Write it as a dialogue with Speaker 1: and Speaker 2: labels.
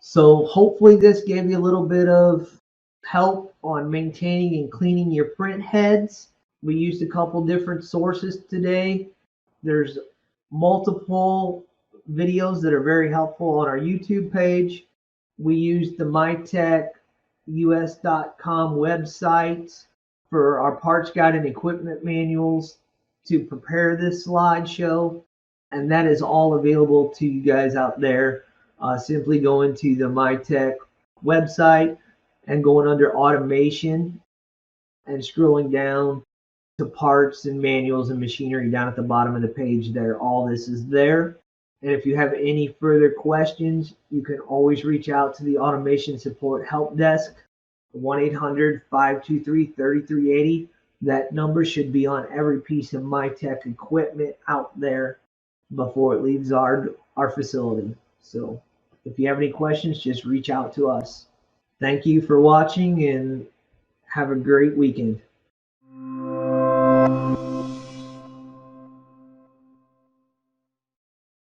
Speaker 1: So hopefully this gave you a little bit of help on maintaining and cleaning your print heads. We used a couple different sources today. There's multiple videos that are very helpful on our YouTube page. We used the MiTekUS.com website for our parts guide and equipment manuals to prepare this slideshow, and that is all available to you guys out there. Simply going to the MiTek website and going under automation and scrolling down to parts and manuals and machinery down at the bottom of the page there. All this is there. And if you have any further questions, you can always reach out to the Automation Support Help Desk, 1-800-523-3380. That number should be on every piece of MiTek equipment out there before it leaves our facility. So if you have any questions, just reach out to us. Thank you for watching and have a great weekend.